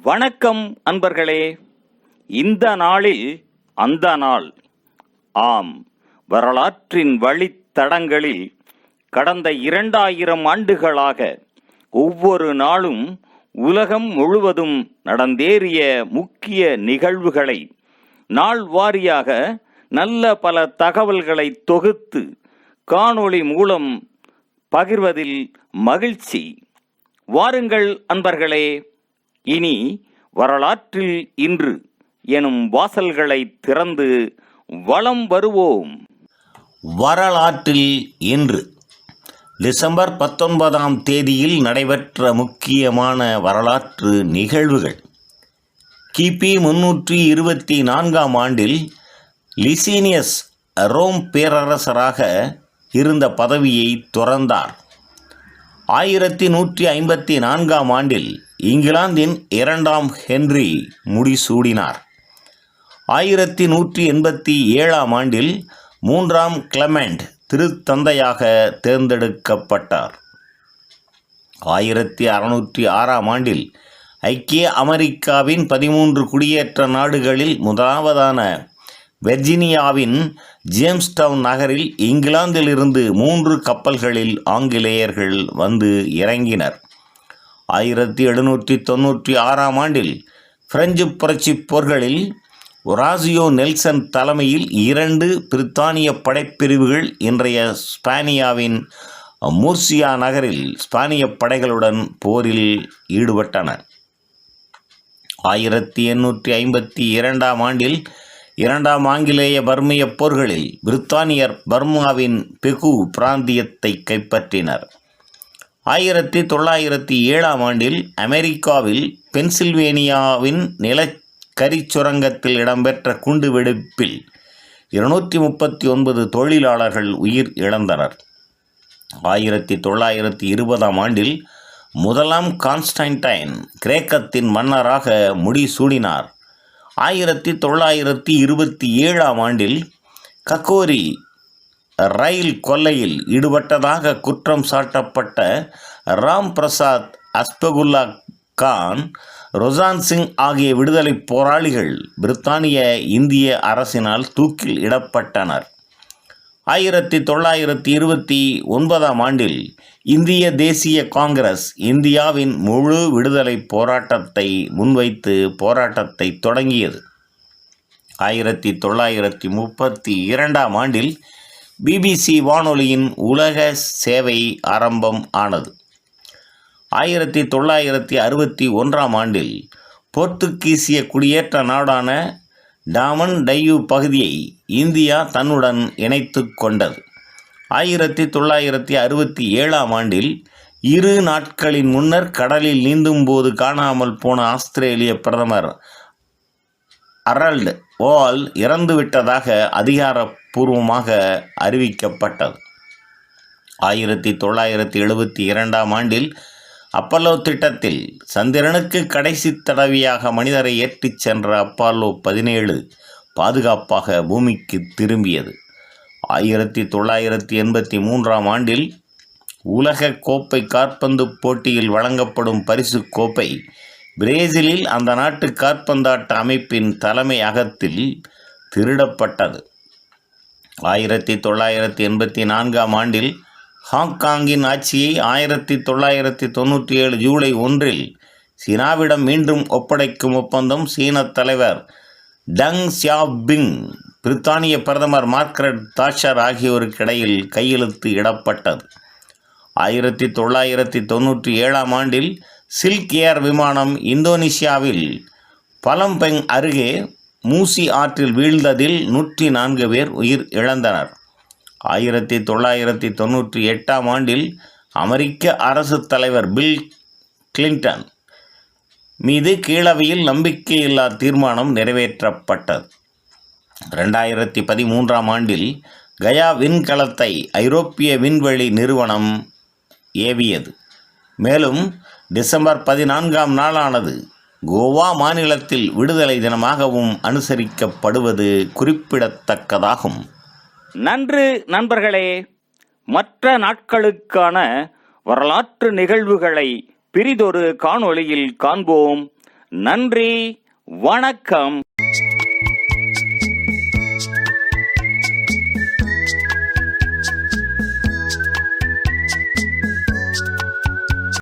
வணக்கம் அன்பர்களே. இந்த நாளில் அந்த நாள். ஆம், வரலாற்றின் வழித்தடங்களில் கடந்த 2000 ஆண்டுகளாக ஒவ்வொரு நாளும் உலகம் முழுவதும் நடந்தேறிய முக்கிய நிகழ்வுகளை நாள் வாரியாக நல்ல பல தகவல்களை தொகுத்து காணொளி மூலம் பகிர்வதில் மகிழ்ச்சி. வாருங்கள் அன்பர்களே, இனி வரலாற்றில் இன்று எனும் வாசல்களை திறந்து வலம் வருவோம். வரலாற்றில் இன்று டிசம்பர் 19ஆம் தேதியில் நடைபெற்ற முக்கியமான வரலாற்று நிகழ்வுகள். கிபி 324ஆம் ஆண்டில் லிசீனியஸ் ரோம் பேரரசராக இருந்த பதவியை துறந்தார். 1154ஆம் ஆண்டில் இங்கிலாந்தின் 2ஆம் ஹென்றி முடிசூடினார். 1187ஆம் ஆண்டில் 3ஆம் கிளமெண்ட் திருத்தந்தையாக தேர்ந்தெடுக்கப்பட்டார். 1606ஆம் ஆண்டில் ஐக்கிய அமெரிக்காவின் 13 குடியேற்ற நாடுகளில் முதலாவதான வெர்ஜீனியாவின் ஜேம்ஸ்டவுன் நகரில் இங்கிலாந்திலிருந்து 3 கப்பல்களில் ஆங்கிலேயர்கள் வந்து இறங்கினர். 1796ஆம் ஆண்டில் பிரெஞ்சு புரட்சி போர்களில் ஒராசியோ நெல்சன் தலைமையில் 2 பிரித்தானிய படைப்பிரிவுகள் இன்றைய ஸ்பானியாவின் மூர்சியா நகரில் ஸ்பானிய படைகளுடன் போரில் ஈடுபட்டன. 1852ஆம் ஆண்டில் 2ஆம் ஆங்கிலேய பர்மிய போர்களில் பிரித்தானியர் பர்மாவின் பெகு பிராந்தியத்தை கைப்பற்றினர். 1907ஆம் ஆண்டில் அமெரிக்காவில் பென்சில்வேனியாவின் நிலக்கரிச் சுரங்கத்தில் இடம்பெற்ற குண்டுவெடிப்பில் 239 தொழிலாளர்கள் உயிர் இழந்தனர். 1920ஆம் ஆண்டில் முதலாம் கான்ஸ்டன்டைன் கிரேக்கத்தின் மன்னராக முடிசூடினார். 1927ஆம் ஆண்டில் கக்கோரி ரயில் கொள்ளையில் ஈடுபட்டதாக குற்றம் சாட்டப்பட்ட ராம் பிரசாத், அஸ்பகுல்லா கான், ரொசான் சிங் ஆகிய விடுதலை போராளிகள் பிரித்தானிய இந்திய அரசினால் தூக்கில் இடப்பட்டனர். 1929ஆம் ஆண்டில் இந்திய தேசிய காங்கிரஸ் இந்தியாவின் முழு விடுதலை போராட்டத்தை முன்வைத்து போராட்டத்தை தொடங்கியது. 1932ஆம் ஆண்டில் பிபிசி வானொலியின் உலக சேவை ஆரம்பம் ஆனது. 1961ஆம் ஆண்டில் போர்த்துகீசிய குடியேற்ற நாடான டாமன் டையூ பகுதியை இந்தியா தன்னுடன் இணைத்து கொண்டது. 1967ஆம் ஆண்டில் 2 நாட்களின் முன்னர் கடலில் நீந்தும் போது காணாமல் போன ஆஸ்திரேலிய பிரதமர் ஹரால்ட் வால் இறந்துவிட்டதாக அதிகாரப்பூர்வமாக அறிவிக்கப்பட்டது. 1972ஆம் ஆண்டில் அப்பல்லோ திட்டத்தில் சந்திரனுக்கு கடைசி தடவையாக மனிதரை ஏற்றிச் சென்ற அப்பல்லோ 17 பாதுகாப்பாக பூமிக்கு திரும்பியது. 1983ஆம் ஆண்டில் உலக கோப்பை காற்பந்து போட்டியில் வழங்கப்படும் பரிசு கோப்பை பிரேசிலில் அந்த நாட்டு காற்பந்தாட்ட அமைப்பின் தலைமையகத்தில் திருடப்பட்டது. 1984ஆம் ஆண்டில் ஹாங்காங்கின் ஆட்சியை 1997 ஜூலை 1 சீனாவிடம் மீண்டும் ஒப்படைக்கும் ஒப்பந்தம் சீன தலைவர் டங் சியாபிங், பிரித்தானிய பிரதமர் மார்கரெட் தாட்சர் ஆகியோருக்கிடையில் கையெழுத்து இடப்பட்டது. 1997ஆம் ஆண்டில் சில்க் ஏர் விமானம் இந்தோனேசியாவில் பலம்பெங் அருகே மூசி ஆற்றில் வீழ்ந்ததில் 104 பேர் உயிர் இழந்தனர். 1998ஆம் ஆண்டில் அமெரிக்க அரசு தலைவர் பில் கிளின்டன் மீது கீழவையில் நம்பிக்கையில்லா தீர்மானம் நிறைவேற்றப்பட்டது. 2013ஆம் ஆண்டில் கயா விண்கலத்தை ஐரோப்பிய விண்வெளி நிறுவனம் ஏவியது. மேலும் டிசம்பர் 14ஆம் நாளானது கோவா மாநிலத்தில் விடுதலை தினமாகவும் அனுசரிக்கப்படுவது குறிப்பிடத்தக்கதாகும். நன்று நண்பர்களே. மற்ற நாட்களுக்கான வரலாற்று நிகழ்வுகளை பிரிதொரு காணொளியில் காண்போம். நன்றி, வணக்கம்.